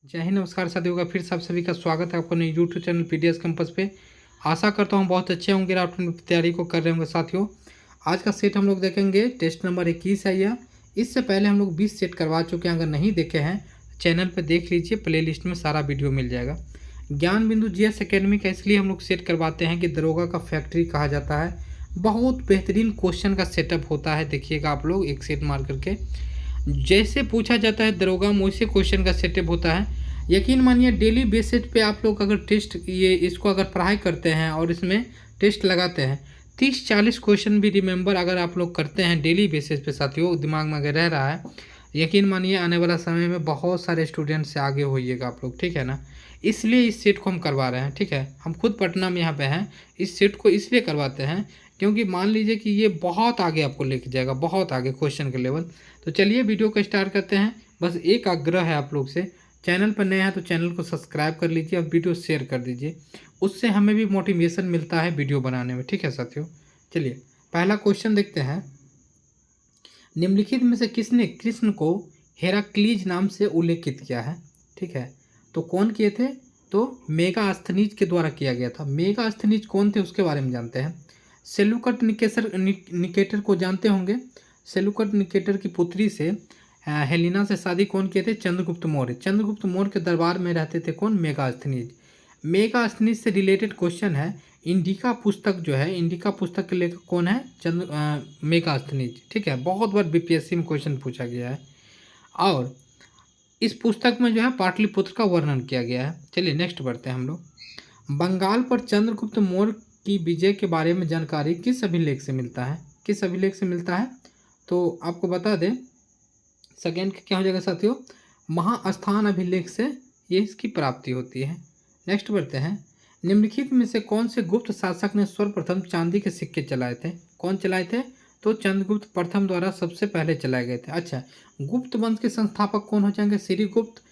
जय हिंद, नमस्कार साथियों का फिर से आप सभी का स्वागत है आपको यूट्यूब चैनल पीडीएस कैंपस पे। आशा करता हूँ बहुत अच्छे होंगे, आप अपनी तैयारी को कर रहे होंगे। साथियों आज का सेट हम लोग देखेंगे, टेस्ट नंबर 21 है यह। इससे पहले हम लोग 20 सेट करवा चुके हैं, अगर नहीं देखे हैं चैनल पर देख लीजिए, प्लेलिस्ट में सारा वीडियो मिल जाएगा। ज्ञान बिंदु जीएस एकेडमी का इसलिए हम लोग सेट करवाते हैं कि दरोगा का फैक्ट्री कहा जाता है। बहुत बेहतरीन क्वेश्चन का सेटअप होता है, देखिएगा आप लोग एक सेट मार करके जैसे पूछा जाता है दरोगा में वैसे क्वेश्चन का सेटअप होता है। यकीन मानिए डेली बेसिस पे आप लोग अगर टेस्ट इसको अगर पढ़ाई करते हैं और इसमें टेस्ट लगाते हैं, 30-40 क्वेश्चन भी रिमेंबर अगर आप लोग करते हैं डेली बेसिस पे साथियों, दिमाग में अगर रह रहा है, यकीन मानिए आने वाला समय में बहुत सारे स्टूडेंट से आगे होइएगा आप लोग, ठीक है ना। इसलिए इस सेट को हम करवा रहे हैं, ठीक है। हम खुद पटना में यहाँ पे हैं, इस सेट को इसलिए करवाते हैं क्योंकि मान लीजिए कि ये बहुत आगे आपको लेके जाएगा, बहुत आगे क्वेश्चन के लेवल। तो चलिए वीडियो को स्टार्ट करते हैं। बस एक आग्रह है आप लोग से, चैनल पर नए हैं तो चैनल को सब्सक्राइब कर लीजिए और वीडियो शेयर कर दीजिए, उससे हमें भी मोटिवेशन मिलता है वीडियो बनाने में, ठीक है साथियों। चलिए पहला क्वेश्चन देखते हैं। निम्नलिखित में से किसने कृष्ण को हेराक्लीज नाम से उल्लेखित किया है, ठीक है। तो कौन किए थे, तो मेगास्थनीज के द्वारा किया गया था। मेगास्थनीज कौन थे उसके बारे में जानते हैं। सेल्यूकट निकेटर को जानते होंगे। सेल्यूकट निकेटर की पुत्री से हेलिना से शादी कौन किए थे, चंद्रगुप्त मौर्य। चंद्रगुप्त मौर्य के दरबार में रहते थे कौन, मेगास्थनीज। मेगास्थनीज से रिलेटेड क्वेश्चन है। इंडिका पुस्तक जो है, इंडिका पुस्तक के लेखक कौन है, मेगास्थनीज, ठीक है। बहुत बार बीपीएससी में क्वेश्चन पूछा गया है और इस पुस्तक में जो है पाटलिपुत्र का वर्णन किया गया है। चलिए नेक्स्ट बढ़ते हैं हम लोग। बंगाल पर चंद्रगुप्त मौर्य की विजय के बारे में जानकारी किस अभिलेख से मिलता है, किस अभिलेख से मिलता है। तो आपको बता दें, सेकेंड क्या हो जाएगा साथियों, महास्थान अभिलेख से ये इसकी प्राप्ति होती है। नेक्स्ट बढ़ते हैं। निम्नलिखित में से कौन से गुप्त शासक ने सर्वप्रथम चांदी के सिक्के चलाए थे, कौन चलाए थे, तो चंद्रगुप्त प्रथम द्वारा सबसे पहले चलाए गए थे। अच्छा, गुप्त वंश के संस्थापक कौन हो जाएंगे, श्रीगुप्त।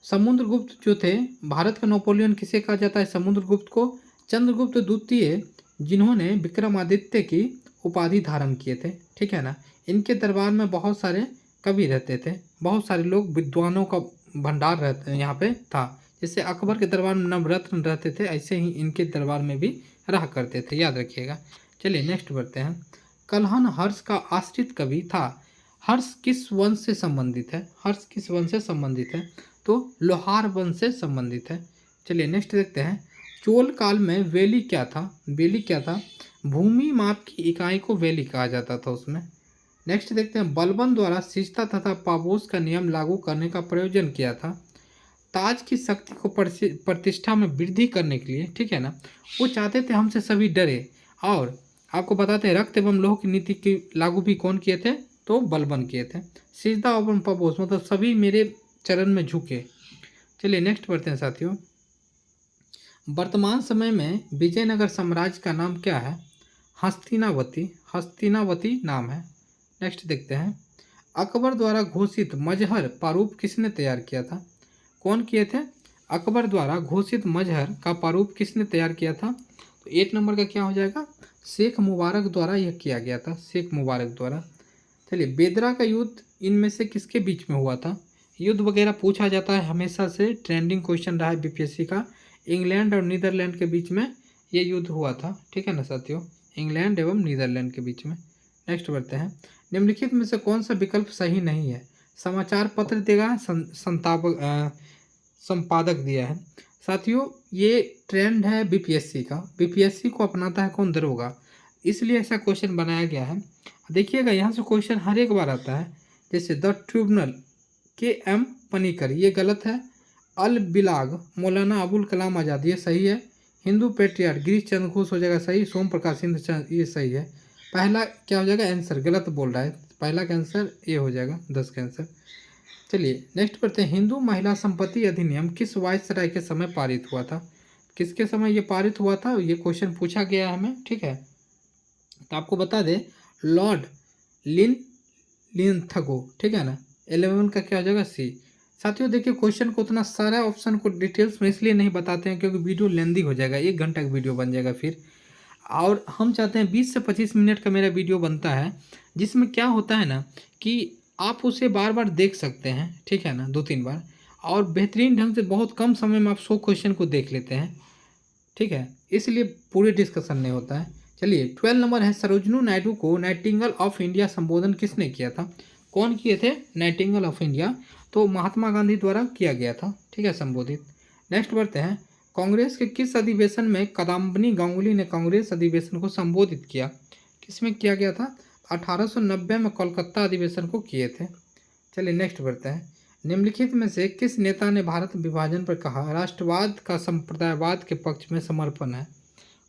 समुद्रगुप्त जो थे, भारत का नेपोलियन किसे कहा जाता है, समुद्रगुप्त को। चंद्रगुप्त द्वितीय जिन्होंने विक्रमादित्य की उपाधि धारण किए थे, ठीक है ना। इनके दरबार में बहुत सारे कवि रहते थे, बहुत सारे लोग, विद्वानों का भंडार रहते यहाँ पे था। जैसे अकबर के दरबार में नवरत्न रहते थे, ऐसे ही इनके दरबार में भी रहा करते थे, याद रखिएगा। चलिए नेक्स्ट बढ़ते हैं। कल्हन हर्ष का आश्रित कवि था। हर्ष किस वंश से संबंधित है, हर्ष किस वंश से संबंधित है, तो लोहार वंश से संबंधित है। चलिए नेक्स्ट देखते हैं। चोल काल में वेली क्या था, वेली क्या था, भूमि माप की इकाई को वेली कहा जाता था उसमें। नेक्स्ट देखते हैं। बलबन द्वारा सिजता तथा पाबोस का नियम लागू करने का प्रयोजन किया था। ताज की शक्ति को प्रतिष्ठा में वृद्धि करने के लिए, ठीक है ना, वो चाहते थे हमसे सभी डरे। और आपको बताते हैं रक्त एवं लोह की नीति की लागू भी कौन किए थे, तो बलबन किए थे। सिजदा एवं पाबोस मतलब सभी मेरे चरण में झुके। चलिए नेक्स्ट बढ़ते हैं साथियों। वर्तमान समय में विजयनगर साम्राज्य का नाम क्या है, हस्तिनावती, हस्तिनावती नाम है। नेक्स्ट देखते हैं। अकबर द्वारा घोषित मजहर प्रारूप किसने तैयार किया था, कौन किए थे, अकबर द्वारा घोषित मजहर का प्रारूप किसने तैयार किया था। तो 8 नंबर का क्या हो जाएगा, शेख मुबारक द्वारा यह किया गया था, शेख मुबारक द्वारा। चलिए, बेदरा का युद्ध इनमें से किसके बीच में हुआ था। युद्ध वगैरह पूछा जाता है, हमेशा से ट्रेंडिंग क्वेश्चन रहा है बीपीएससी का। इंग्लैंड और नीदरलैंड के बीच में ये युद्ध हुआ था, ठीक है ना साथियों, इंग्लैंड एवं नीदरलैंड के बीच में। नेक्स्ट बढ़ते हैं। निम्नलिखित में से कौन सा विकल्प सही नहीं है, समाचार पत्र देगा, संपादक दिया है। साथियों ये ट्रेंड है बीपीएससी का, बीपीएससी को अपनाता है कौन, दरोगा, इसलिए ऐसा क्वेश्चन बनाया गया है। देखिएगा यहाँ से क्वेश्चन हर एक बार आता है। जैसे द ट्रिब्यूनल, के एम पनीकर, ये गलत है। अल बिलाग, मौलाना अबुल कलाम आज़ाद, ये सही है। हिंदू पेट्रियार्ट, गिरीश चंद्र घोष हो जाएगा सही। सोम प्रकाश सिंह, ये सही है। पहला क्या हो जाएगा आंसर, गलत बोल रहा है, पहला का आंसर ये हो जाएगा 10 का आंसर। चलिए नेक्स्ट पढ़ते हैं। हिंदू महिला संपत्ति अधिनियम किस वायसराय के समय पारित हुआ था, किसके समय ये पारित हुआ था, ये क्वेश्चन पूछा गया है हमें, ठीक है। तो आपको बता दें, लॉर्ड लिनथगो, ठीक है ना। 11 का क्या हो जाएगा सी। साथियों देखिए क्वेश्चन को उतना सारा ऑप्शन को डिटेल्स में इसलिए नहीं बताते हैं क्योंकि वीडियो लेंदी हो जाएगा, 1 घंटा का वीडियो बन जाएगा फिर। और हम चाहते हैं 20 से 25 मिनट का मेरा वीडियो बनता है, जिसमें क्या होता है ना कि आप उसे बार बार देख सकते हैं, ठीक है ना, 2-3 बार। और बेहतरीन ढंग से बहुत कम समय में आप 100 क्वेश्चन को देख लेते हैं, ठीक है, इसलिए पूरे डिस्कशन नहीं होता है। चलिए 12 नंबर है, सरोजनी नायडू को नाइटिंगेल ऑफ इंडिया संबोधन किसने किया था? कौन किए थे नाइटिंगेल ऑफ इंडिया? तो महात्मा गांधी द्वारा किया गया था, ठीक है, संबोधित। नेक्स्ट बढ़ते हैं, कांग्रेस के किस अधिवेशन में कदम्बनी गांगुली ने कांग्रेस अधिवेशन को संबोधित किया? किसमें किया गया था? 1890 में कोलकाता अधिवेशन को किए थे। चलिए नेक्स्ट बढ़ते हैं, निम्नलिखित में से किस नेता ने भारत विभाजन पर कहा राष्ट्रवाद का संप्रदायवाद के पक्ष में समर्पण है?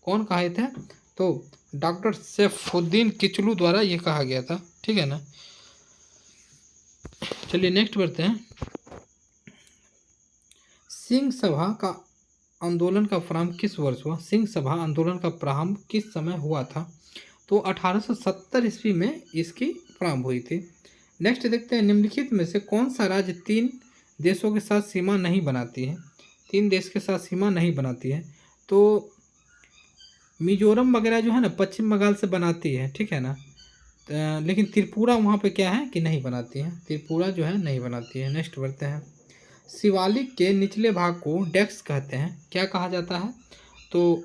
कौन कहे थे? तो डॉक्टर सैफुद्दीन किचलू द्वारा ये कहा गया था, ठीक है ना। चलिए नेक्स्ट बढ़ते हैं, सिंह सभा का आंदोलन का प्रारंभ किस वर्ष हुआ? सिंह सभा आंदोलन का प्रारंभ किस समय हुआ था? तो 1870 ईस्वी में इसकी प्रारंभ हुई थी। नेक्स्ट देखते हैं, निम्नलिखित में से कौन सा राज्य 3 देशों के साथ सीमा नहीं बनाती है? 3 देश के साथ सीमा नहीं बनाती है। तो मिजोरम वगैरह जो है ना पश्चिम बंगाल से बनाती है, ठीक है ना, लेकिन त्रिपुरा वहाँ पे क्या है कि नहीं बनाती है, त्रिपुरा जो है नहीं बनाती है। नेक्स्ट बढ़ते हैं, शिवालिक के निचले भाग को डेक्स कहते हैं, क्या कहा जाता है? तो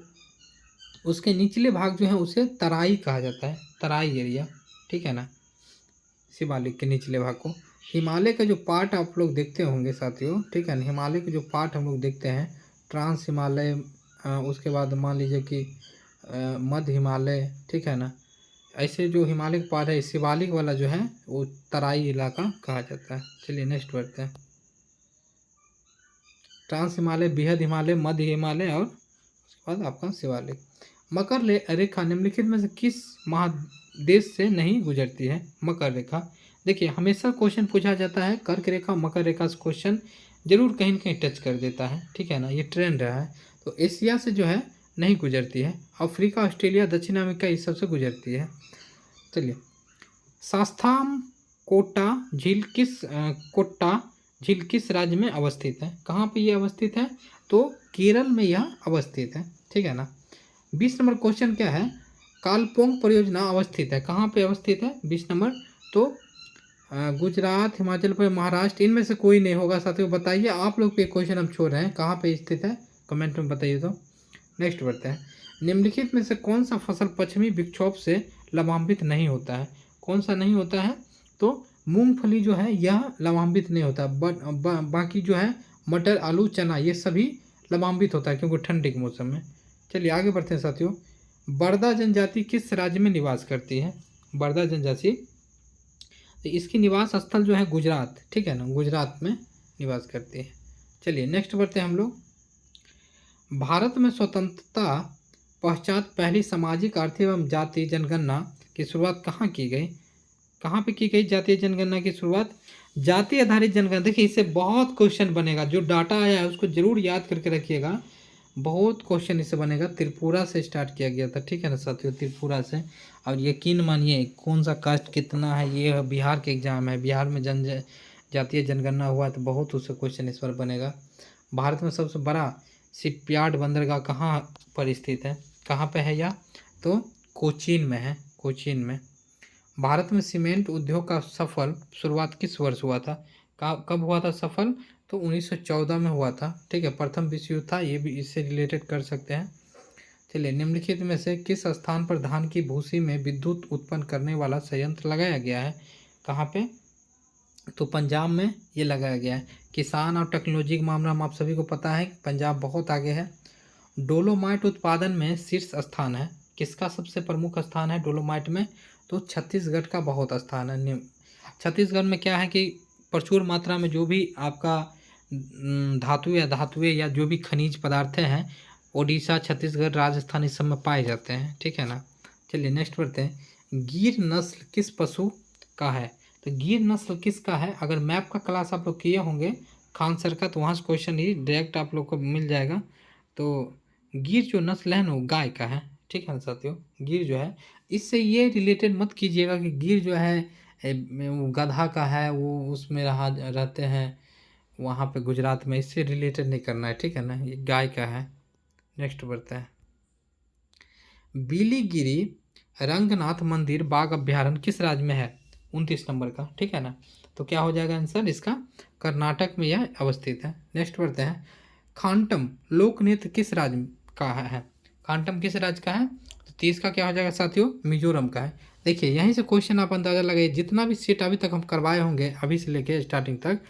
उसके निचले भाग जो है उसे तराई कहा जाता है, तराई एरिया, ठीक है ना, शिवालिक के निचले भाग को। हिमालय का जो पार्ट आप लोग देखते होंगे साथियों, ठीक है ना, हिमालय के जो पार्ट हम लोग देखते हैं, ट्रांस हिमालय, उसके बाद मान लीजिए कि मध्य हिमालय, ठीक है ना, ऐसे जो हिमालय का पार्ट है शिवालिक वाला जो है वो तराई इलाका कहा जाता है। चलिए नेक्स्ट बढ़ते हैं, ट्रांस हिमालय, बृहद हिमालय, मध्य हिमालय और उसके बाद आपका शिवालिक। मकर रेखा निम्नलिखित में से किस महादेश से नहीं गुजरती है? मकर रेखा, देखिए हमेशा क्वेश्चन पूछा जाता है कर्क रेखा मकर रेखा से क्वेश्चन जरूर कहीं न कहीं टच कर देता है, ठीक है ना, ये ट्रेंड रहा है। तो एशिया से जो है नहीं गुजरती है, अफ्रीका, ऑस्ट्रेलिया, दक्षिण अमेरिका इस सब से गुजरती है। चलिए, शास्ताम कोटा झील किस राज्य में अवस्थित है? कहाँ पे ये अवस्थित है? तो केरल में यह अवस्थित है, ठीक है ना। 20 नंबर क्वेश्चन क्या है? कालपोंग परियोजना अवस्थित है, कहाँ पे अवस्थित है? 20 नंबर, तो गुजरात, हिमाचल प्रदेश, महाराष्ट्र, इनमें से कोई नहीं होगा साथियों, बताइए आप लोग पे क्वेश्चन हम छोड़ रहे हैं, कहाँ पे स्थित है कमेंट में बताइए। तो नेक्स्ट बढ़ते हैं, निम्नलिखित में से कौन सा फसल पश्चिमी विक्षोभ से लाभान्वित नहीं होता है? कौन सा नहीं होता है? तो मूंगफली जो है यह लाभान्वित नहीं होता, बट बाकी जो है मटर, आलू, चना ये सभी लाभान्वित होता है क्योंकि ठंडी के मौसम में। चलिए आगे बढ़ते हैं साथियों, बरदा जनजाति किस राज्य में निवास करती है? बरदा जनजाति, तो इसकी निवास स्थल जो है गुजरात, ठीक है ना, गुजरात में निवास करती है। चलिए नेक्स्ट बढ़ते हैं हम लोग, भारत में स्वतंत्रता पश्चात पहली सामाजिक, आर्थिक एवं जातीय जनगणना की शुरुआत कहाँ की गई? कहाँ पे की गई जातीय जनगणना की शुरुआत? जाति आधारित जनगणना, देखिए इससे बहुत क्वेश्चन बनेगा, जो डाटा आया है उसको जरूर याद करके रखिएगा, बहुत क्वेश्चन इससे बनेगा। त्रिपुरा से स्टार्ट किया गया था, ठीक है ना साथियों, त्रिपुरा से। और यकीन मानिए कौन सा कास्ट कितना है, ये बिहार के एग्जाम है, बिहार में जातीय जनगणना हुआ तो बहुत उससे क्वेश्चन इस पर बनेगा। भारत में सबसे बड़ा शिपयार्ड बंदरगाह कहाँ पर स्थित है? कहाँ पे है यह? तो कोचीन में है, कोचीन में। भारत में सीमेंट उद्योग का सफल शुरुआत किस वर्ष हुआ था? कब हुआ था सफल? तो 1914 में हुआ था, ठीक है, प्रथम विश्व युद्ध था, ये भी इससे रिलेटेड कर सकते हैं। चलिए, निम्नलिखित में से किस स्थान पर धान की भूसी में विद्युत उत्पन्न करने वाला संयंत्र लगाया गया है? कहाँ पे? तो पंजाब में ये लगाया गया है। किसान और टेक्नोलॉजी के मामला में आप सभी को पता है पंजाब बहुत आगे है। डोलोमाइट उत्पादन में शीर्ष स्थान है, किसका सबसे प्रमुख स्थान है डोलोमाइट में? तो छत्तीसगढ़ का बहुत स्थान है। छत्तीसगढ़ में क्या है कि प्रचुर मात्रा में जो भी आपका धातुएं या जो भी खनिज पदार्थ हैं ओडिशा, छत्तीसगढ़, राजस्थान इस सब में पाए जाते हैं, ठीक है ना। चलिए नेक्स्ट बढ़ते हैं, गिर नस्ल किस पशु का है? तो गिर नस्ल किसका है? अगर मैप का क्लास आप लोग किए होंगे खान सर का तो वहाँ से क्वेश्चन ही डायरेक्ट आप लोग को मिल जाएगा। तो गिर जो नस्ल है ना वो गाय का है, ठीक है ना साथियों। गिर जो है, इससे ये रिलेटेड मत कीजिएगा कि गिर जो है वो गधा का है, वो उसमें रहते हैं वहाँ पे गुजरात में, इससे रिलेटेड नहीं करना है, ठीक है ना, ये गाय का है। नेक्स्ट बढ़ता है, बिलीगिरी रंगनाथ मंदिर बाघ अभ्यारण्य किस राज्य में है? 29 नंबर का, ठीक है ना। तो क्या हो जाएगा आंसर इसका, कर्नाटक में यह अवस्थित है। नेक्स्ट बढ़ते हैं, खांटम लोक नृत्य किस राज्य का है? खांटम किस राज्य का है? तो 30 का क्या हो जाएगा साथियों, मिजोरम का है। देखिए यहीं से क्वेश्चन आप अंदाजा लगाइए, जितना भी सेट अभी तक हम करवाए होंगे अभी से लेके स्टार्टिंग तक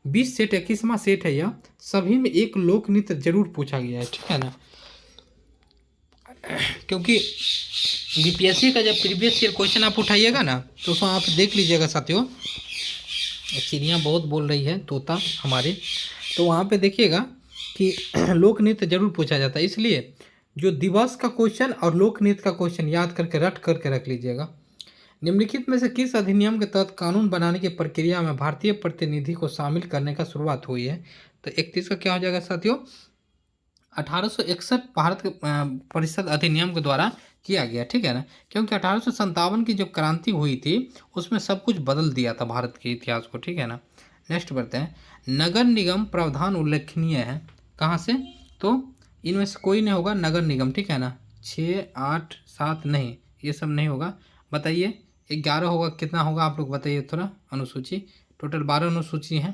20 सेट 21वां सेट है यह, सभी में एक लोक नृत्य जरूर पूछा गया है, ठीक है ना। क्योंकि बीपीएससी का जब प्रीवियस ईयर क्वेश्चन आप उठाइएगा ना तो उसमें आप देख लीजिएगा साथियों, चिड़ियाँ बहुत बोल रही है तोता हमारे, तो वहाँ पे देखिएगा कि लोक नृत्य जरूर पूछा जाता है। इसलिए जो दिवस का क्वेश्चन और लोक नृत्य का क्वेश्चन याद करके रट करके रख लीजिएगा। निम्नलिखित में से किस अधिनियम के तहत कानून बनाने की प्रक्रिया में भारतीय प्रतिनिधि को शामिल करने का शुरुआत हुई है? तो 31 का क्या हो जाएगा साथियों, 1861 भारत परिषद अधिनियम के द्वारा किया गया, ठीक है ना। क्योंकि 1857 की जो क्रांति हुई थी उसमें सब कुछ बदल दिया था भारत के इतिहास को, ठीक है ना। नेक्स्ट बढ़ते हैं, नगर निगम प्रावधान उल्लेखनीय है कहाँ से? तो इनमें से कोई नहीं होगा, नगर निगम, ठीक है ना। 6, 8, 7 नहीं, ये सब नहीं होगा। बताइए 11 होगा, कितना होगा आप लोग बताइए थोड़ा। अनुसूची टोटल 12 अनुसूची हैं।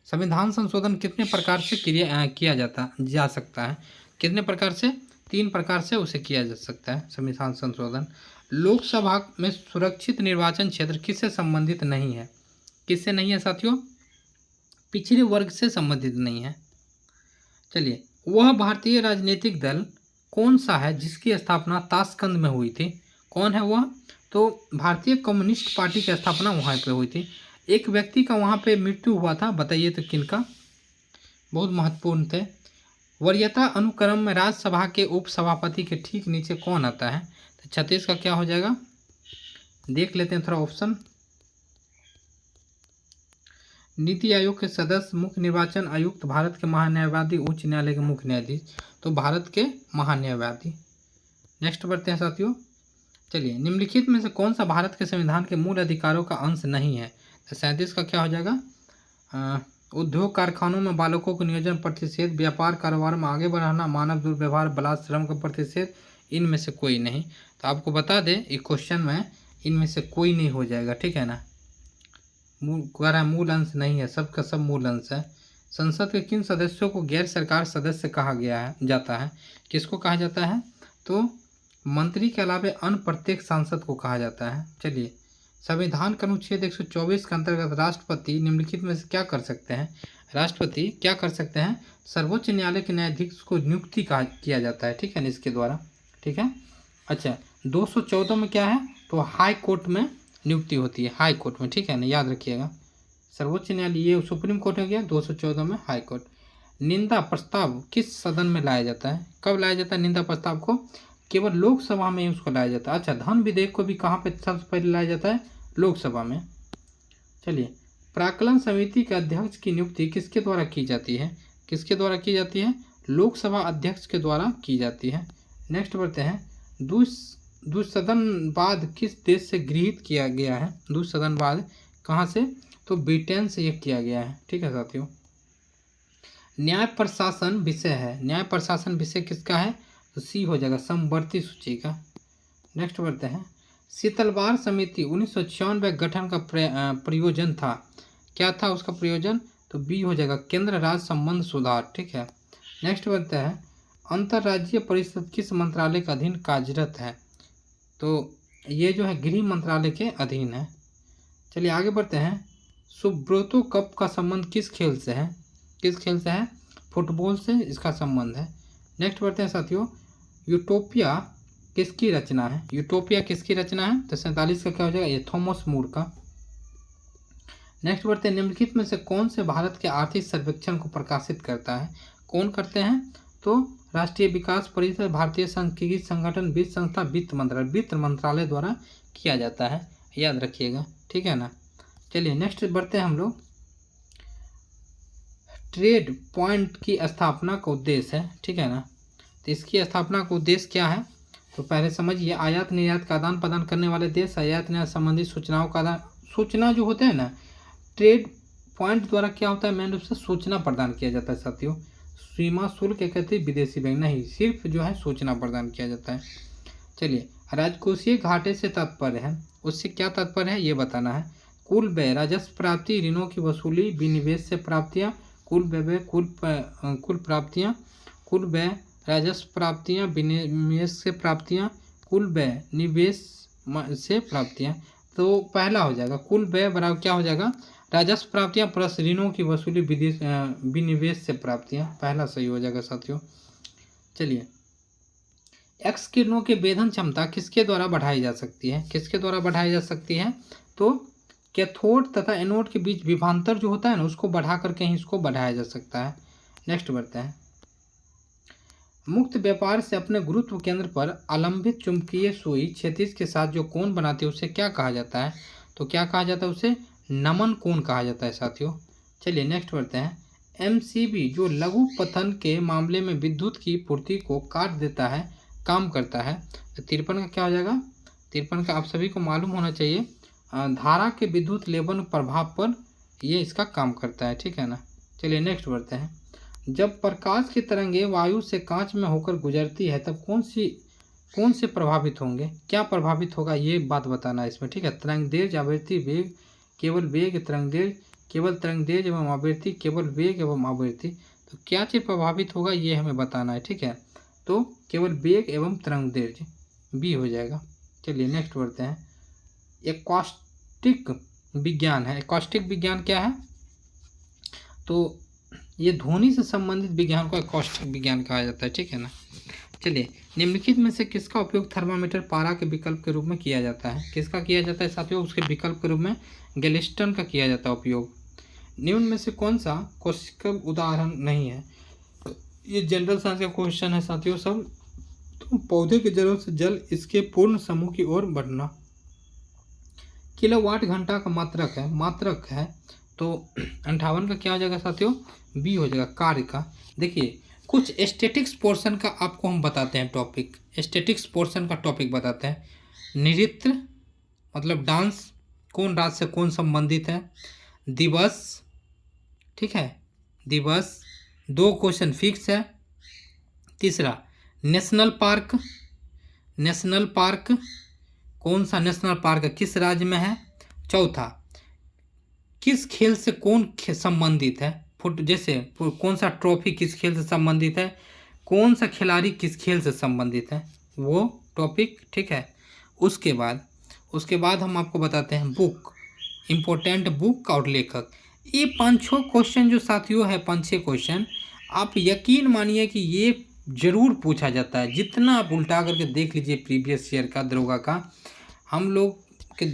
संविधान संशोधन कितने प्रकार से किया जा सकता है? कितने प्रकार से? 3 प्रकार से उसे किया जा सकता है संविधान संशोधन। लोकसभा में सुरक्षित निर्वाचन क्षेत्र किससे संबंधित नहीं है? किससे नहीं है साथियों? पिछड़े वर्ग से संबंधित नहीं है। चलिए, वह भारतीय राजनीतिक दल कौन सा है जिसकी स्थापना ताशकंद में हुई थी? कौन है वह? तो भारतीय कम्युनिस्ट पार्टी की स्थापना वहाँ पे हुई थी। एक व्यक्ति का वहाँ पे मृत्यु हुआ था, बताइए तो किनका? बहुत महत्वपूर्ण थे। वरीयता अनुक्रम में राज्यसभा के उपसभापति के ठीक नीचे कौन आता है? तो 36 का क्या हो जाएगा, देख लेते हैं थोड़ा ऑप्शन। नीति आयोग के सदस्य, मुख्य निर्वाचन आयुक्त, भारत के महान्यायवादी, उच्च न्यायालय के मुख्य न्यायाधीश। तो भारत के महान्यायवादी। नेक्स्ट बढ़ते हैं साथियों। चलिए, निम्नलिखित में से कौन सा भारत के संविधान के मूल अधिकारों का अंश नहीं है? तो 37 का क्या हो जाएगा, उद्योग कारखानों में बालकों को नियोजन प्रतिषेध, व्यापार कारोबार में आगे बढ़ाना, मानव दुर्व्यवहार, बलात्कार, श्रम का प्रतिषेध, इनमें से कोई नहीं। तो आपको बता दें इस क्वेश्चन में इनमें से कोई नहीं हो जाएगा, ठीक है ना। मूल अंश नहीं है, सबका सब मूल अंश है। संसद के किन सदस्यों को गैर सरकार सदस्य कहा जाता है? किसको कहा जाता है? तो मंत्री के अलावा अन्य प्रत्येक सांसद को कहा जाता है। चलिए, संविधान का अनुच्छेद 124 के अंतर्गत राष्ट्रपति निम्नलिखित में से क्या कर सकते हैं? राष्ट्रपति क्या कर सकते हैं? सर्वोच्च न्यायालय के न्यायाधीश को नियुक्ति किया जाता है, ठीक है ना, इसके द्वारा, ठीक है। अच्छा, 214 में क्या है? तो हाई कोर्ट में नियुक्ति होती है, हाई कोर्ट में, ठीक है ना, याद रखिएगा। सर्वोच्च न्यायालय ये सुप्रीम कोर्ट हो गया, 214 में हाई कोर्ट। निंदा प्रस्ताव किस सदन में लाया जाता है? कब लाया जाता है निंदा प्रस्ताव को? केवल लोकसभा में ही उसको लाया जाता है। अच्छा, धन विधेयक को भी कहाँ पे सबसे पहले लाया जाता है? लोकसभा में। चलिए, प्राक्कलन समिति के अध्यक्ष की नियुक्ति किसके द्वारा की जाती है? किसके द्वारा की जाती है? लोकसभा अध्यक्ष के द्वारा की जाती है। नेक्स्ट बढ़ते हैं, दुस्सदनवाद किस देश से गृहीत किया गया है? दुस्सदनवाद कहाँ से? तो ब्रिटेन से ये किया गया है, ठीक है साथियों। न्याय प्रशासन विषय है, न्याय प्रशासन विषय किसका है? तो सी हो जाएगा, समवर्ती सूची का। नेक्स्ट बढ़ते हैं, शीतलवार समिति 1996 गठन का प्रयोजन था, क्या था उसका प्रयोजन? तो बी हो जाएगा, केंद्र राज्य संबंध सुधार, ठीक है। नेक्स्ट बढ़ते हैं, अंतर्राज्यीय परिषद किस मंत्रालय के अधीन कार्यरत है? तो ये जो है गृह मंत्रालय के अधीन है। चलिए आगे बढ़ते हैं, सुब्रोतो कप का संबंध किस खेल से है? किस खेल से है? फुटबॉल से इसका संबंध है। नेक्स्ट बढ़ते हैं साथियों, यूटोपिया किसकी रचना है? यूटोपिया किसकी रचना है? तो 47 का क्या हो जाएगा, ये थॉमस मूर का। नेक्स्ट बढ़ते हैं, निम्नलिखित में से कौन से भारत के आर्थिक सर्वेक्षण को प्रकाशित करता है? कौन करते हैं? तो राष्ट्रीय विकास परिषद, भारतीय सांख्यिकी संगठन, वित्त संस्था, वित्त मंत्रालय द्वारा किया जाता है, याद रखिएगा, ठीक है ना। चलिए नेक्स्ट बढ़ते हैं हम लोग, ट्रेड पॉइंट की स्थापना का उद्देश्य है, ठीक है ना। तो इसकी स्थापना का उद्देश्य क्या है? तो पहले समझिए, आयात निर्यात का आदान प्रदान करने वाले देश आयात निर्यात संबंधित सूचनाओं का आदान, सूचना जो होते हैं ना, ट्रेड पॉइंट द्वारा क्या होता है, मेन रूप से सूचना प्रदान किया जाता है साथियों। सीमा शुल्क एकत्रित विदेशी बैंक नहीं, सिर्फ जो है सूचना प्रदान किया जाता है। चलिए, राजकोषीय घाटे से तात्पर्य है, उससे क्या तात्पर्य है ये बताना है। कुल व्यय राजस्व प्राप्ति, ऋणों की वसूली, विनिवेश से प्राप्तियां, कुल व्यय कुल प्राप्तियां, कुल व्यय राजस्व प्राप्तियां, विनिवेश से प्राप्तियां, कुल व्यय निवेश से प्राप्तियां। तो पहला हो जाएगा कुल व्यय बराबर क्या हो जाएगा, राजस्व प्राप्तियां प्लस ऋणों की वसूली विनिवेश से प्राप्तियां। पहला सही हो जाएगा साथियों। चलिए, एक्स किरणों के वेधन क्षमता किसके द्वारा बढ़ाई जा सकती है, किसके द्वारा बढ़ाई जा सकती है, तो कैथोड तथा एनोड के बीच विभवांतर जो होता है ना, उसको बढ़ा करके ही इसको बढ़ाया जा सकता है। नेक्स्ट बढ़ते हैं, मुक्त व्यापार से अपने गुरुत्व केंद्र पर आलंबित चुंबकीय सुई क्षैतिज के साथ जो कोण बनाती है उसे क्या कहा जाता है, तो क्या कहा जाता है, उसे नमन कोण कहा जाता है साथियों। चलिए नेक्स्ट बढ़ते हैं, एमसीबी जो लघु पतन के मामले में विद्युत की पूर्ति को काट देता है काम करता है, तो 53 का क्या हो जाएगा, 53 का आप सभी को मालूम होना चाहिए, धारा के विद्युत लेवन प्रभाव पर ये इसका काम करता है, ठीक है ना। चलिए नेक्स्ट बढ़ते हैं, जब प्रकाश की तरंगें वायु से कांच में होकर गुजरती है तब कौन से प्रभावित होंगे, क्या प्रभावित होगा ये बात बताना है इसमें, ठीक है। तरंगदैर्घ्य, आवृत्ति, वेग, केवल वेग, तरंगदैर्घ्य, केवल तरंगदैर्घ्य एवं आवृत्ति, केवल वेग एवं आवृत्ति, तो क्या चीज़ प्रभावित होगा ये हमें बताना है, ठीक है। तो केवल वेग एवं तरंगदैर्घ्य, बी हो जाएगा। चलिए नेक्स्ट बढ़ते हैं, एकॉस्टिक विज्ञान है। एकॉस्टिक विज्ञान क्या है, तो ये ध्वनि से संबंधित विज्ञान को एकॉस्टिक विज्ञान कहा जाता है, ठीक है ना। चलिए, निम्नलिखित में से किसका उपयोग थर्मामीटर पारा के विकल्प के रूप में किया जाता है, किसका किया जाता है साथियों, उसके विकल्प के रूप में गैलिस्टन का किया जाता है उपयोग। निम्न में से कौन सा कोशिका उदाहरण नहीं है, ये जनरल साइंस का क्वेश्चन है साथियों सब। तो पौधे की जड़ों से जल इसके पूर्ण समूह की ओर बढ़ना, किलोवाट घंटा का मात्रक है, तो 58 का क्या हो जाएगा साथियों, बी हो जाएगा कार्य का। देखिए, कुछ एस्थेटिक्स पोर्शन का आपको हम बताते हैं टॉपिक, एस्थेटिक्स पोर्शन का टॉपिक बताते हैं। नृत्य मतलब डांस, कौन राज से कौन संबंधित है, दिवस, ठीक है, दिवस, 2 क्वेश्चन फिक्स है। तीसरा, नेशनल पार्क, नेशनल पार्क कौन सा नेशनल पार्क है, किस राज्य में है। चौथा, किस खेल से कौन संबंधित है, जैसे कौन सा ट्रॉफी किस खेल से संबंधित है, कौन सा खिलाड़ी किस खेल से संबंधित है, वो टॉपिक, ठीक है। उसके बाद हम आपको बताते हैं बुक, इम्पोर्टेंट बुक और लेखक। ये 5-6 क्वेश्चन जो साथियों है, 5-6 क्वेश्चन, आप यकीन मानिए कि ये जरूर पूछा जाता है। जितना आप उल्टा करके देख लीजिए प्रीवियस ईयर का दरोगा का, हम लोग के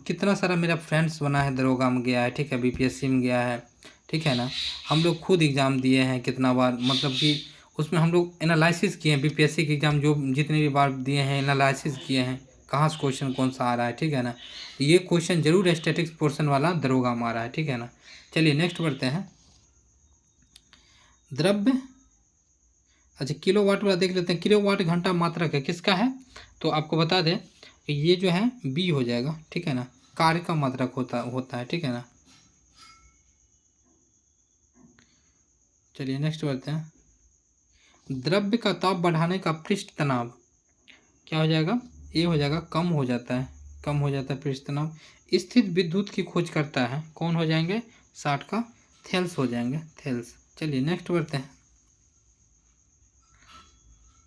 कितना सारा मेरा फ्रेंड्स बना है, दरोगा में गया है, ठीक है, बीपीएससी में गया है, ठीक है ना। हम लोग खुद एग्ज़ाम दिए हैं कितना बार, मतलब कि उसमें हम लोग एनालिसिस किए हैं, बीपीएससी के एग्ज़ाम जो जितने भी बार दिए हैं एनालिसिस किए हैं, कहाँ से क्वेश्चन कौन सा आ रहा है, ठीक है ना। ये क्वेश्चन जरूर स्टैटिक्स पोर्शन वाला दरोगा में आ रहा है, ठीक है ना। चलिए नेक्स्ट बढ़ते हैं, द्रव्य, अच्छा किलोवाट वाला देख लेते हैं। किलोवाट घंटा मात्रक है, किसका है, तो आपको बता दें कि ये जो है बी हो जाएगा, ठीक है ना, कार्य का मात्रक होता है, ठीक है ना। चलिए नेक्स्ट बढ़ते हैं, द्रव्य का ताप बढ़ाने का पृष्ठ तनाव क्या हो जाएगा, ये हो जाएगा कम हो जाता है पृष्ठ तनाव। स्थित विद्युत की खोज करता है, कौन हो जाएंगे, 60 का थेल्स हो जाएंगे, थेल्स। चलिए नेक्स्ट बढ़ते हैं,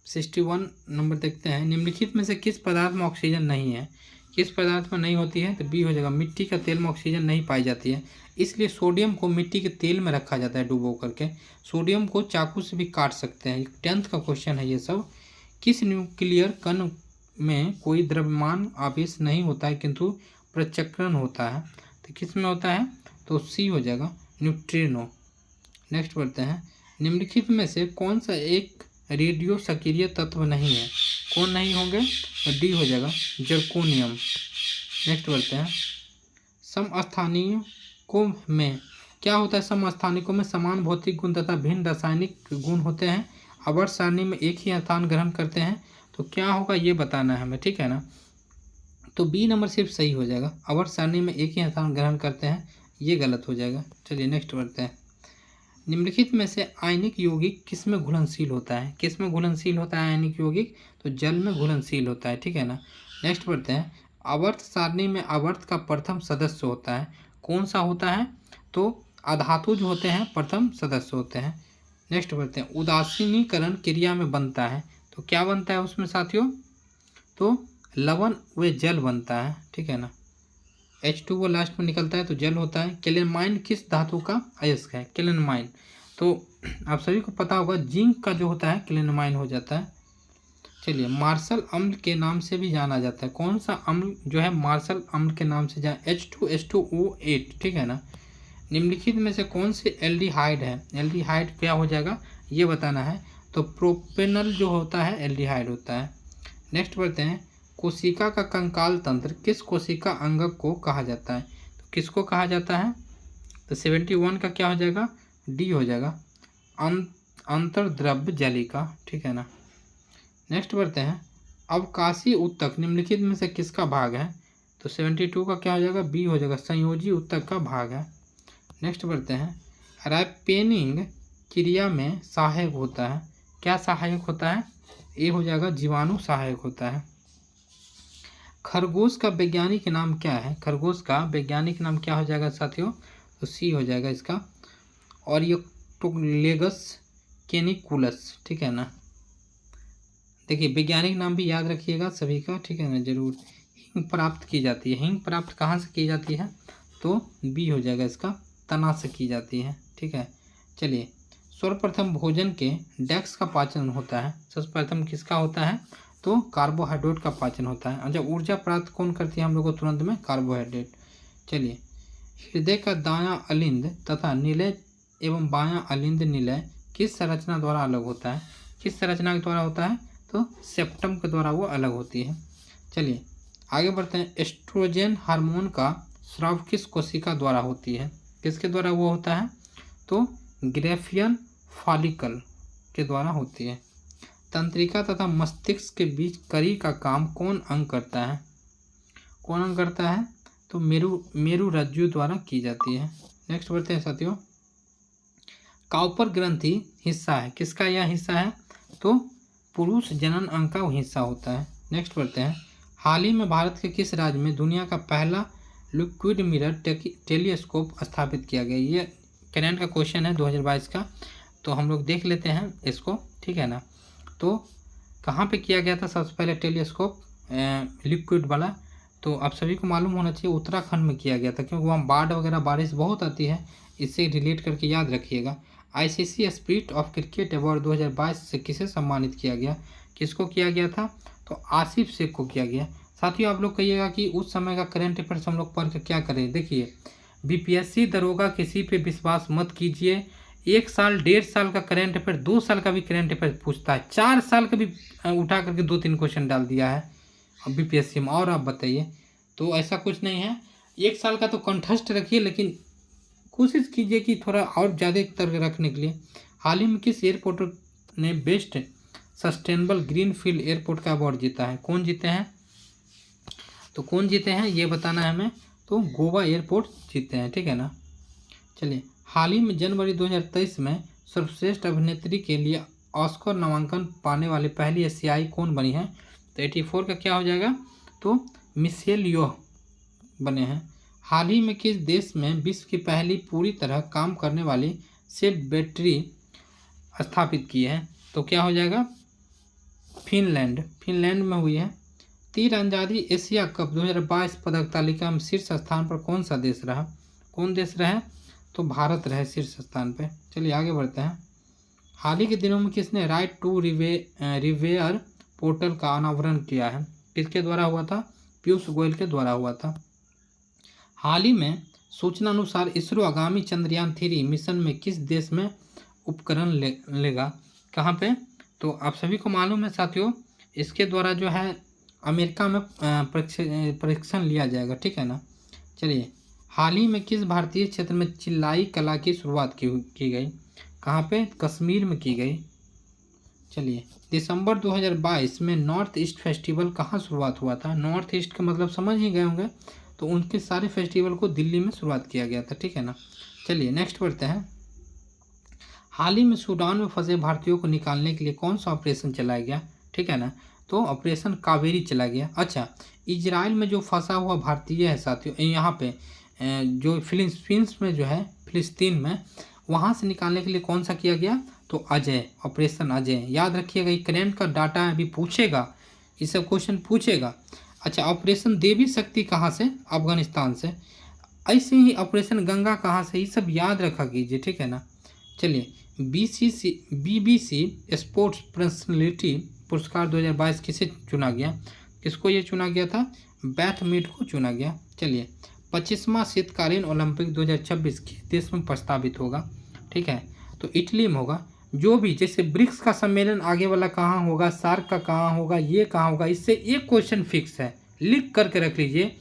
61 नंबर देखते हैं, निम्नलिखित में से किस पदार्थ में ऑक्सीजन नहीं है, किस पदार्थ में नहीं होती है, तो बी हो जाएगा, मिट्टी का तेल में ऑक्सीजन नहीं पाई जाती है, इसलिए सोडियम को मिट्टी के तेल में रखा जाता है डुबो करके। सोडियम को चाकू से भी काट सकते हैं, 10th का क्वेश्चन है ये सब। किस न्यूक्लियर कण में कोई द्रव्यमान आवेश नहीं होता है किंतु प्रचक्रण होता है, तो किस में होता है, तो सी हो जाएगा, न्यूट्रिनो। नेक्स्ट बढ़ते हैं, निम्नलिखित में से कौन सा एक रेडियो सक्रिय तत्व नहीं है, कौन नहीं होंगे, तो डी हो जाएगा, जर्कोनियम। नेक्स्ट बढ़ते हैं, समस्थानिकों में क्या होता है, समस्थानिकों में समान भौतिक गुण तथा भिन्न रासायनिक गुण होते हैं, आवर्त सारणी में एक ही स्थान ग्रहण करते हैं, तो क्या होगा ये बताना है हमें, ठीक है ना। तो बी नंबर सिर्फ सही हो जाएगा, आवर्त सारणी में एक ही स्थान ग्रहण करते हैं, ये गलत हो जाएगा। चलिए नेक्स्ट बढ़ते हैं, निम्नलिखित में से आयनिक यौगिक किस में घुलनशील होता है, किस में घुलनशील होता है आयनिक यौगिक, तो जल में घुलनशील होता है, ठीक है ना। नेक्स्ट बढ़ते हैं, आवर्त सारणी में आवर्त का प्रथम सदस्य होता है, कौन सा होता है? तो अधातु जो होते हैं प्रथम सदस्य होते हैं। नेक्स्ट बढ़ते हैं, उदासीनीकरण क्रिया में बनता है, तो क्या बनता है उसमें साथियों? तो लवण व जल बनता है, ठीक है ना। H2O लास्ट में निकलता है तो जल होता है। केलेनमाइन किस धातु का अयस्क है? केलेनमाइन, तो आप सभी को पता होगा जिंक का जो होता है केलेनमाइन हो जाता है। चलिए, मार्शल अम्ल के नाम से भी जाना जाता है। कौन सा अम्ल जो है मार्शल अम्ल के नाम से H2H2O8, ठीक है ना। निम्नलिखित में से कौन से एल्डिहाइड है? एल्डिहाइड क्या हो जाएगा ये बताना है। तो प्रोपेनल जो होता है एल्डिहाइड होता है। नेक्स्ट बढ़ते हैं, कोशिका का कंकाल तंत्र किस कोशिका अंगक को कहा जाता है? तो किसको कहा जाता है? तो 71 का क्या हो जाएगा? डी हो जाएगा, अंतर्द्रव्य जालिका, ठीक है ना। नेक्स्ट बढ़ते हैं, अवकाशी ऊतक निम्नलिखित में से किसका भाग है? तो 72 का क्या हो जाएगा? बी हो जाएगा, संयोजी ऊतक का भाग है। नेक्स्ट बढ़ते हैं, रैपेनिंग क्रिया में सहायक होता है, क्या सहायक होता है? ए हो जाएगा, जीवाणु सहायक होता है। खरगोश का वैज्ञानिक नाम क्या है? खरगोश का वैज्ञानिक नाम क्या हो जाएगा साथियों? तो सी हो जाएगा इसका, और ये टोलेगस कैनिकुलस, ठीक है ना। देखिए वैज्ञानिक नाम भी याद रखिएगा सभी का, ठीक है ना, जरूर। हिंग प्राप्त की जाती है, हिंग प्राप्त कहाँ से की जाती है? तो बी हो जाएगा इसका, तना से की जाती है, ठीक है। चलिए, सर्वप्रथम भोजन के डेक्स का पाचन होता है, सर्वप्रथम किसका होता है? तो कार्बोहाइड्रेट का पाचन होता है। अच्छा, ऊर्जा प्राप्त कौन करती है हम लोग को तुरंत में? कार्बोहाइड्रेट। चलिए, हृदय का दायां अलिंद तथा निलय एवं बायां अलिंद निलय किस संरचना द्वारा अलग होता है? किस संरचना के द्वारा होता है? तो सेप्टम के द्वारा वो अलग होती है। चलिए आगे बढ़ते हैं, एस्ट्रोजन हार्मोन का स्राव किस कोशिका द्वारा होती है? किसके द्वारा वो होता है? तो ग्रेफियन फॉलिकल के द्वारा होती है। तंत्रिका तथा मस्तिष्क के बीच करी का काम कौन अंग करता है? कौन अंग करता है? तो मेरु रज्जु द्वारा की जाती है। नेक्स्ट बढ़ते हैं साथियों, काउपर ग्रंथि हिस्सा है, किसका यह हिस्सा है? तो पुरुष जनन अंग का हिस्सा होता है। नेक्स्ट बढ़ते हैं, हाल ही में भारत के किस राज्य में दुनिया का पहला लिक्विड मिरर टेलीस्कोप स्थापित किया गया? ये करंट का क्वेश्चन है 2022 का, तो हम लोग देख लेते हैं इसको, ठीक है ना। तो कहाँ पे किया गया था सबसे पहले टेलीस्कोप लिक्विड वाला? तो आप सभी को मालूम होना चाहिए उत्तराखंड में किया गया था, क्योंकि वहाँ बाढ़ वगैरह बारिश बहुत आती है, इससे रिलेट करके याद रखिएगा। ICC spirit of cricket award 2022 से किसे सम्मानित किया गया? किसको किया गया था? तो आसिफ शेख को किया गया। साथियों आप लोग कहिएगा कि उस समय का करंट अफेयर्स हम लोग पढ़ के क्या करें। देखिए, बीपीएससी दरोगा किसी पे विश्वास मत कीजिए। 1 साल 1.5 साल का करंट अफेयर, 2 साल का भी करंट अफेयर पूछता है, 4 साल का भी उठा करके 2-3 क्वेश्चन डाल दिया है बीपीएससी में। और आप बताइए, तो ऐसा कुछ नहीं है। 1 साल का तो कंठस्थ रखिए, लेकिन कोशिश कीजिए कि थोड़ा और ज़्यादा तर्क रखने के लिए। हाल ही में किस एयरपोर्ट ने best sustainable green field airport का अवार्ड जीता है? कौन जीते हैं? तो कौन जीते हैं ये बताना है हमें। तो गोवा एयरपोर्ट जीते हैं, ठीक है ना। चलिए, हाल ही में जनवरी 2023 में सर्वश्रेष्ठ अभिनेत्री के लिए ऑस्कर नामांकन पाने वाली पहली एशियाई कौन बनी है? तो 84 का क्या हो जाएगा? तो मिशेल योह बने हैं। हाल ही में किस देश में विश्व की पहली पूरी तरह काम करने वाली सेफ बैटरी स्थापित की है? तो क्या हो जाएगा? फिनलैंड में हुई है। तीरंदाजी एशिया कप 2022 पदक तालिका में शीर्ष स्थान पर कौन सा देश रहा? कौन देश रहे? तो भारत रहे शीर्ष स्थान पर। चलिए आगे बढ़ते हैं, हाल ही के दिनों में किसने राइट टू रिवेयर पोर्टल का अनावरण किया है? किसके द्वारा हुआ था? पीयूष गोयल के द्वारा हुआ था। हाल ही में सूचना अनुसार इसरो आगामी चंद्रयान 3 मिशन में किस देश में उपकरण लेगा? कहाँ पे? तो आप सभी को मालूम है साथियों, इसके द्वारा जो है अमेरिका में परीक्षण लिया जाएगा, ठीक है ना। चलिए, हाल ही में किस भारतीय क्षेत्र में चिल्लाई कला की शुरुआत की गई? कहाँ पे? कश्मीर में की गई। चलिए, दिसंबर 2022 में नॉर्थ ईस्ट फेस्टिवल कहाँ शुरुआत हुआ था? नॉर्थ ईस्ट का मतलब समझ ही गए होंगे, तो उनके सारे फेस्टिवल को दिल्ली में शुरुआत किया गया था, ठीक है ना। चलिए नेक्स्ट बढ़ते हैं, हाल ही में सूडान में फंसे भारतीयों को निकालने के लिए कौन सा ऑपरेशन चलाया गया? ठीक है ना, तो ऑपरेशन कावेरी चला गया। अच्छा, इजराइल में जो फंसा हुआ भारतीय है साथियों, यहाँ पे जो फिलिपींस में जो है, फिलिस्तीन में, वहाँ से निकालने के लिए कौन सा किया गया, तो अजय, ऑपरेशन अजय। याद रखिएगा, ये करंट का डाटा अभी पूछेगा, ये सब क्वेश्चन पूछेगा। अच्छा, ऑपरेशन देवी शक्ति कहाँ से, अफगानिस्तान से। ऐसे ही ऑपरेशन गंगा कहाँ से, ये सब याद रखा कीजिए, ठीक है ना। चलिए, BBC स्पोर्ट्स पर्सनैलिटी पुरस्कार 2022 किसे चुना गया, किसको ये चुना गया था, बैथ मीट को चुना गया। चलिए, 25वां शीतकालीन ओलंपिक 2026 किस देश में प्रस्तावित होगा, ठीक है, तो इटली में होगा। जो भी, जैसे ब्रिक्स का सम्मेलन आगे वाला कहाँ होगा, सार्क का कहाँ होगा, ये कहाँ होगा, इससे एक क्वेश्चन फिक्स है, लिख करके रख लीजिए।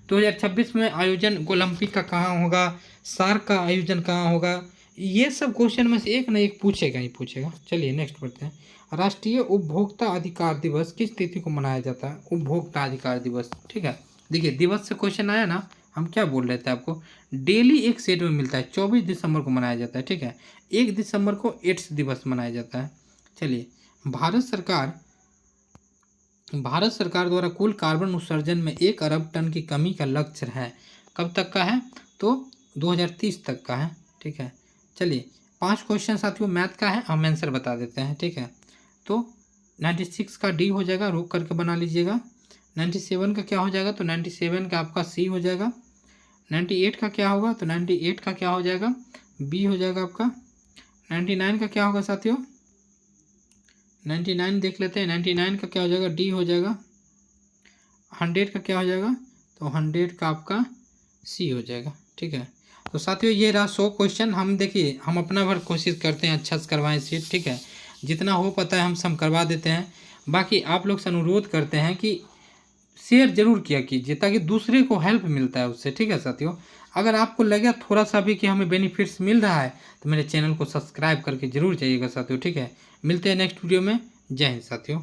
2026 में आयोजन ओलंपिक का कहाँ होगा, सार्क का आयोजन कहाँ होगा, ये सब क्वेश्चन में से एक ना एक पूछेगा ही पूछेगा। चलिए नेक्स्ट पढ़ते हैं। राष्ट्रीय उपभोक्ता अधिकार दिवस किस तिथि को मनाया जाता है, उपभोक्ता अधिकार दिवस, ठीक है। देखिए, दिवस से क्वेश्चन आया ना, हम क्या बोल रहे थे आपको, डेली एक सेट में मिलता है, 24 दिसंबर को मनाया जाता है, ठीक है। 1 दिसंबर को एड्स दिवस मनाया जाता है। चलिए, भारत सरकार द्वारा कुल कार्बन उत्सर्जन में 1 अरब टन की कमी का लक्ष्य है, कब तक का है, तो 2030 तक का है, ठीक है। चलिए, 5 क्वेश्चन साथियों मैथ का है, हम आंसर बता देते हैं, ठीक है। तो 96 का डी हो जाएगा, रोक करके बना लीजिएगा। 97 का क्या हो जाएगा, तो 97 का आपका सी हो जाएगा। 98 का क्या होगा, तो 98 का क्या हो जाएगा, बी हो जाएगा आपका। 99 का क्या होगा साथियों, 99 देख लेते हैं, 99 का क्या हो जाएगा, डी हो जाएगा। 100 का क्या हो जाएगा, तो 100 का आपका सी हो जाएगा, ठीक है। तो साथियों, ये रहा 100 क्वेश्चन। हम देखिए, हम अपना भर कोशिश करते हैं अच्छा से करवाएं सीट, ठीक है। जितना हो पाता है हम सब करवा देते हैं। बाकी आप लोग से अनुरोध करते हैं कि शेयर जरूर किया कीजिए, ताकि दूसरे को हेल्प मिलता है उससे, ठीक है साथियों। अगर आपको लगे थोड़ा सा भी कि हमें बेनिफिट्स मिल रहा है, तो मेरे चैनल को सब्सक्राइब करके जरूर जाइएगा साथियों, ठीक है। मिलते हैं नेक्स्ट वीडियो में। जय हिंद साथियों।